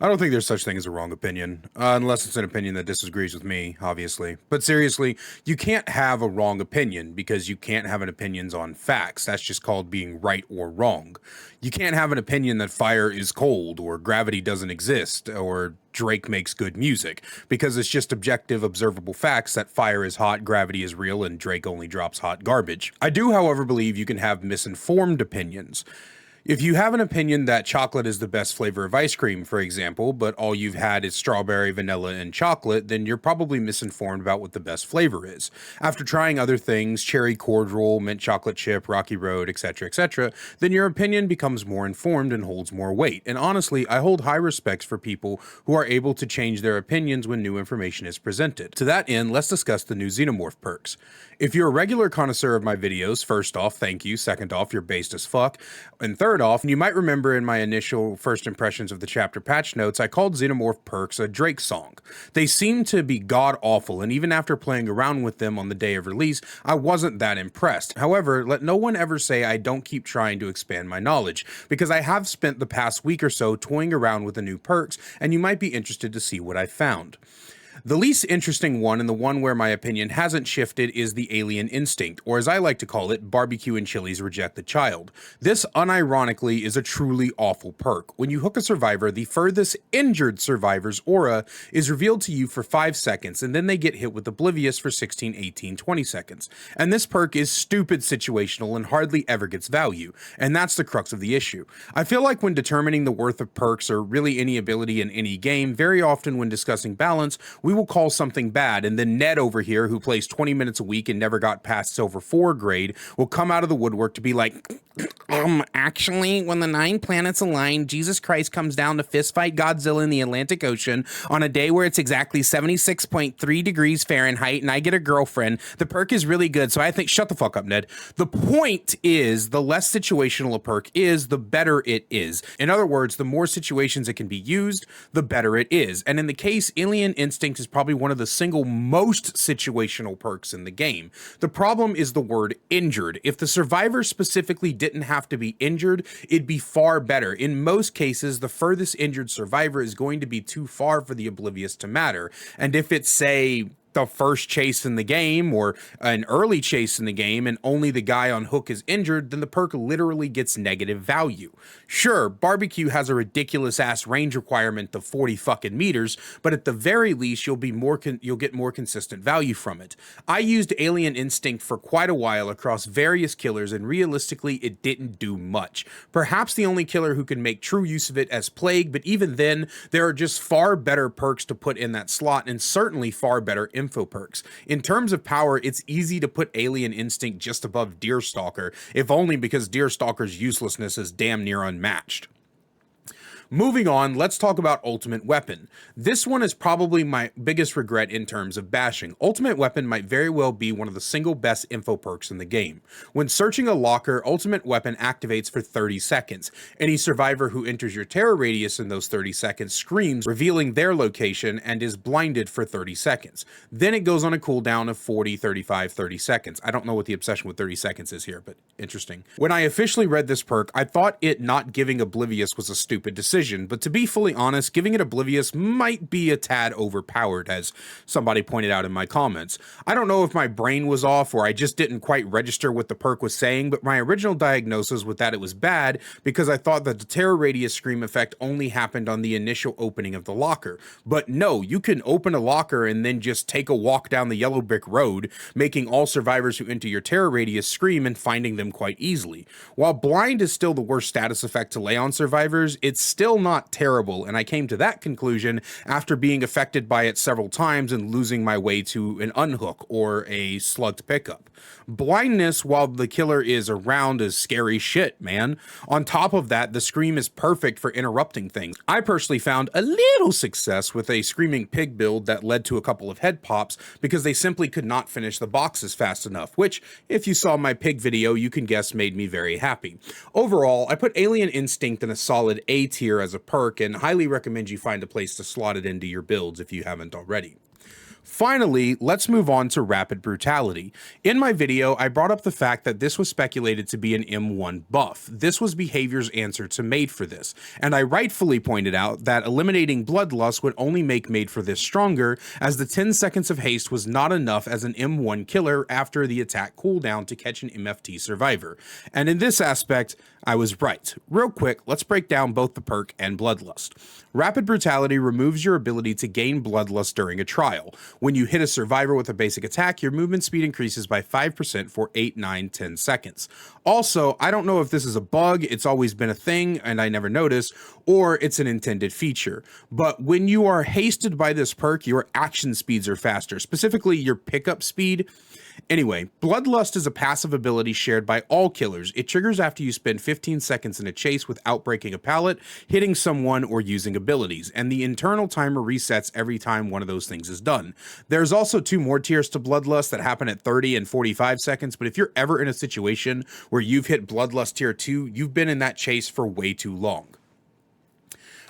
I don't think there's such thing as a wrong opinion, unless it's an opinion that disagrees with me, obviously. But seriously, you can't have a wrong opinion because you can't have an opinions on facts. That's just called being right or wrong. You can't have an opinion that fire is cold or gravity doesn't exist or Drake makes good music because it's just objective, observable facts that fire is hot, gravity is real, and Drake only drops hot garbage. I do, however, believe you can have misinformed opinions. If you have an opinion that chocolate is the best flavor of ice cream, for example, but all you've had is strawberry, vanilla, and chocolate, then you're probably misinformed about what the best flavor is. After trying other things, cherry cordial, mint chocolate chip, rocky road, etc., then your opinion becomes more informed and holds more weight. And honestly, I hold high respects for people who are able to change their opinions when new information is presented. To that end, let's discuss the new Xenomorph perks. If you're a regular connoisseur of my videos, first off, thank you. Second off, you're based as fuck. And third off, you might remember in my initial first impressions of the chapter patch notes, I called Xenomorph perks a Drake song. They seem to be god-awful, and even after playing around with them on the day of release, I wasn't that impressed. However, let no one ever say I don't keep trying to expand my knowledge, because I have spent the past week or so toying around with the new perks, and you might be interested to see what I found. The least interesting one, and the one where my opinion hasn't shifted, is the alien instinct, or as I like to call it, barbecue and chili's reject the child. This, unironically, is a truly awful perk. When you hook a survivor, the furthest injured survivor's aura is revealed to you for 5 seconds, and then they get hit with oblivious for 16, 18, 20 seconds. And this perk is stupid situational and hardly ever gets value, and that's the crux of the issue. I feel like when determining the worth of perks, or really any ability in any game, very often when discussing balance, we will call something bad, and then Ned over here, who plays 20 minutes a week and never got past Silver 4 grade, will come out of the woodwork to be like, actually, when the 9 planets align, Jesus Christ comes down to fistfight Godzilla in the Atlantic Ocean on a day where it's exactly 76.3 degrees Fahrenheit and I get a girlfriend. The perk is really good, so I think, shut the fuck up, Ned. The point is, the less situational a perk is, the better it is. In other words, the more situations it can be used, the better it is. And in the case, Alien Instinct is probably one of the single most situational perks in the game. The problem is the word injured. If the survivor specifically didn't have to be injured, it'd be far better. In most cases, the furthest injured survivor is going to be too far for the oblivious to matter. And if it's, say, the first chase in the game or an early chase in the game and only the guy on hook is injured, then the perk literally gets negative value. Sure, barbecue has a ridiculous ass range requirement of 40 fucking meters, but at the very least you'll get more consistent value from it. I used Alien Instinct for quite a while across various killers, and realistically it didn't do much. Perhaps the only killer who can make true use of it as Plague, but even then there are just far better perks to put in that slot, and certainly far better info perks. In terms of power, it's easy to put Alien Instinct just above Deerstalker, if only because Deerstalker's uselessness is damn near unmatched. Moving on, let's talk about Ultimate Weapon. This one is probably my biggest regret in terms of bashing. Ultimate Weapon might very well be one of the single best info perks in the game. When searching a locker, Ultimate Weapon activates for 30 seconds. Any survivor who enters your terror radius in those 30 seconds screams, revealing their location, and is blinded for 30 seconds. Then it goes on a cooldown of 40, 35, 30 seconds. I don't know what the obsession with 30 seconds is here, but interesting. When I officially read this perk, I thought it not giving Oblivious was a stupid decision. But to be fully honest, giving it Oblivious might be a tad overpowered, as somebody pointed out in my comments. I don't know if my brain was off or I just didn't quite register what the perk was saying, but my original diagnosis was that it was bad because I thought that the terror radius scream effect only happened on the initial opening of the locker. But no, you can open a locker and then just take a walk down the yellow brick road, making all survivors who enter your terror radius scream and finding them quite easily. While blind is still the worst status effect to lay on survivors, it's still not terrible, and I came to that conclusion after being affected by it several times and losing my way to an unhook or a slugged pickup. Blindness while the killer is around is scary shit, man. On top of that, the scream is perfect for interrupting things. I personally found a little success with a screaming pig build that led to a couple of head pops because they simply could not finish the boxes fast enough, which, if you saw my pig video, you can guess made me very happy. Overall, I put Alien Instinct in a solid A tier as a perk and highly recommend you find a place to slot it into your builds if you haven't already. Finally, let's move on to Rapid Brutality. In my video, I brought up the fact that this was speculated to be an M1 buff. This was Behavior's answer to Made for This, and I rightfully pointed out that eliminating Bloodlust would only make Made for This stronger, as the 10 seconds of haste was not enough as an M1 killer after the attack cooldown to catch an MFT survivor. And in this aspect, I was right. Real quick, let's break down both the perk and Bloodlust. Rapid Brutality removes your ability to gain Bloodlust during a trial. When you hit a survivor with a basic attack, your movement speed increases by 5% for 8, 9, 10 seconds. Also, I don't know if this is a bug, it's always been a thing and I never noticed, or it's an intended feature. But when you are hasted by this perk, your action speeds are faster, specifically your pickup speed. Anyway, Bloodlust is a passive ability shared by all killers. It triggers after you spend 15 seconds in a chase without breaking a pallet, hitting someone, or using abilities, and the internal timer resets every time one of those things is done. There's also 2 more tiers to Bloodlust that happen at 30 and 45 seconds, but if you're ever in a situation where you've hit Bloodlust tier 2, you've been in that chase for way too long.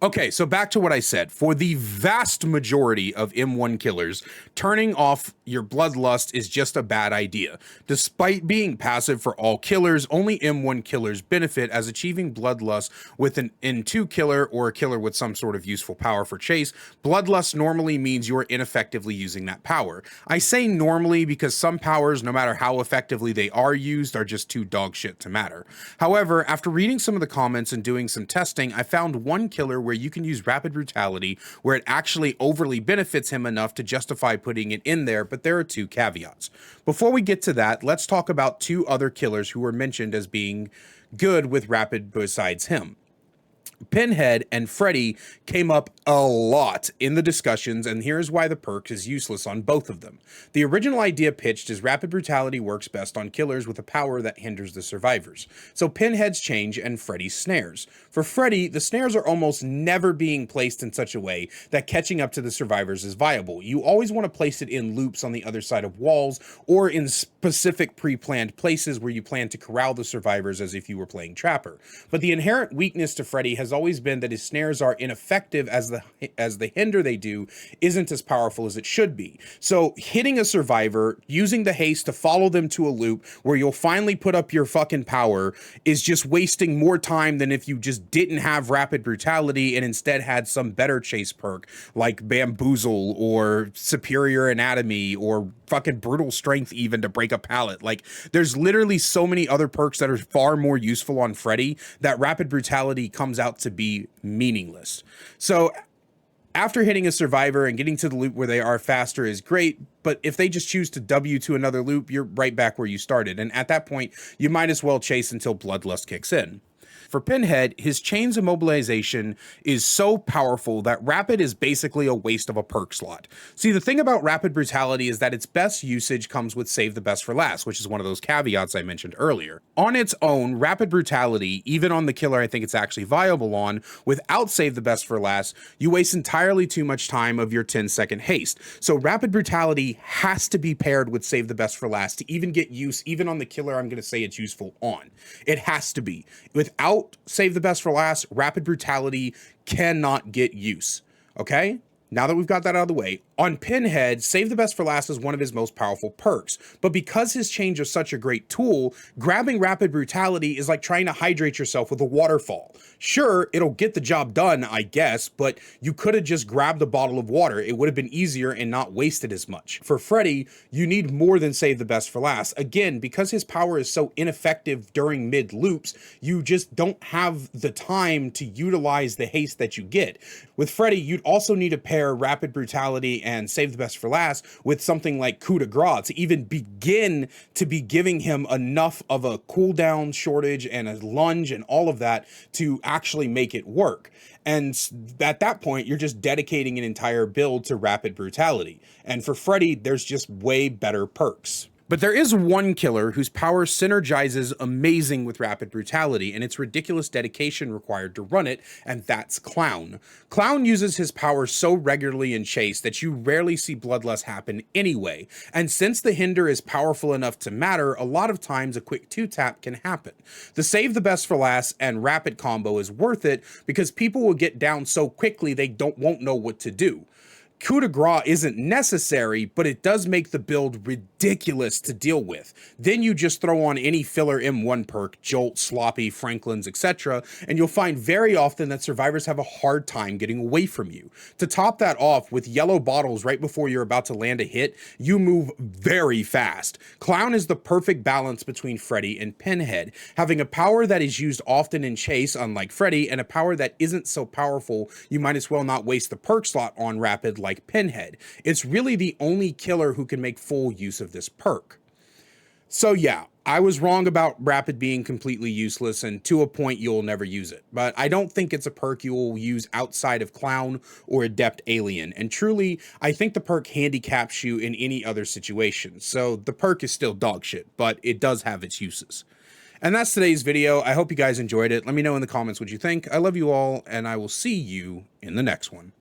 Okay, so back to what I said. For the vast majority of M1 killers, turning off your Bloodlust is just a bad idea. Despite being passive for all killers, only M1 killers benefit, as achieving Bloodlust with an N2 killer or a killer with some sort of useful power for chase, Bloodlust normally means you're ineffectively using that power. I say normally because some powers, no matter how effectively they are used, are just too dog shit to matter. However, after reading some of the comments and doing some testing, I found one killer where you can use Rapid Brutality where it actually overly benefits him enough to justify putting it in there, but there are 2 caveats. Before we get to that, let's talk about 2 other killers who were mentioned as being good with Rapid besides him. Pinhead and Freddy came up a lot in the discussions, and here's why the perk is useless on both of them. The original idea pitched is Rapid Brutality works best on killers with a power that hinders the survivors. So Pinhead's change and Freddy's snares. For Freddy, the snares are almost never being placed in such a way that catching up to the survivors is viable. You always want to place it in loops on the other side of walls or in specific pre-planned places where you plan to corral the survivors as if you were playing Trapper. But the inherent weakness to Freddy has always been that his snares are ineffective, as the hinder they do isn't as powerful as it should be. So hitting a survivor, using the haste to follow them to a loop where you'll finally put up your fucking power is just wasting more time than if you just didn't have Rapid Brutality and instead had some better chase perk like Bamboozle or Superior Anatomy or fucking Brutal Strength even to break a pallet. Like, there's literally so many other perks that are far more useful on Freddy that Rapid Brutality comes out to be meaningless. So after hitting a survivor and getting to the loop where they are faster is great, but if they just choose to W to another loop, you're right back where you started. And at that point, you might as well chase until Bloodlust kicks in. For Pinhead, his chains immobilization is so powerful that Rapid is basically a waste of a perk slot. See, the thing about Rapid Brutality is that its best usage comes with Save the Best for Last, which is one of those caveats I mentioned earlier. On its own, Rapid Brutality, even on the killer I think it's actually viable on, without Save the Best for Last, you waste entirely too much time of your 10-second haste. So Rapid Brutality has to be paired with Save the Best for Last to even get use, even on the killer I'm going to say it's useful on. It has to be. Without Save the Best for Last, Rapid Brutality cannot get use. Okay? Now that we've got that out of the way, on Pinhead, Save the Best for Last is one of his most powerful perks, but because his change is such a great tool, grabbing Rapid Brutality is like trying to hydrate yourself with a waterfall. Sure, it'll get the job done, I guess, but you could have just grabbed a bottle of water. It would have been easier and not wasted as much. For Freddy, you need more than Save the Best for Last. Again, because his power is so ineffective during mid loops, you just don't have the time to utilize the haste that you get. With Freddy, you'd also need to pair Rapid Brutality and Save the Best for Last with something like Coup de Grace to even begin to be giving him enough of a cooldown shortage and a lunge and all of that to actually make it work. And at that point, you're just dedicating an entire build to Rapid Brutality. And for Freddy, there's just way better perks. But there is one killer whose power synergizes amazing with Rapid Brutality, and it's ridiculous dedication required to run it, and that's Clown. Clown uses his power so regularly in Chase that you rarely see Bloodlust happen anyway, and since the hinder is powerful enough to matter, a lot of times a quick 2-tap can happen. The Save the Best for Last and Rapid combo is worth it because people will get down so quickly they won't know what to do. Coup de grace isn't necessary, but it does make the build ridiculous to deal with. Then you just throw on any filler M1 perk, Jolt, Sloppy, Franklin's, etc., and you'll find very often that survivors have a hard time getting away from you. To top that off, with yellow bottles right before you're about to land a hit, you move very fast. Clown is the perfect balance between Freddy and Pinhead, having a power that is used often in chase, unlike Freddy, and a power that isn't so powerful you might as well not waste the perk slot on rapid like Pinhead. It's really the only killer who can make full use of this perk. So yeah, I was wrong about rapid being completely useless, and to a point you'll never use it. But I don't think it's a perk you will use outside of Clown or Adept Alien, and truly, I think the perk handicaps you in any other situation. So the perk is still dog shit, but it does have its uses. And that's today's video. I hope you guys enjoyed it. Let me know in the comments what you think. I love you all, and I will see you in the next one.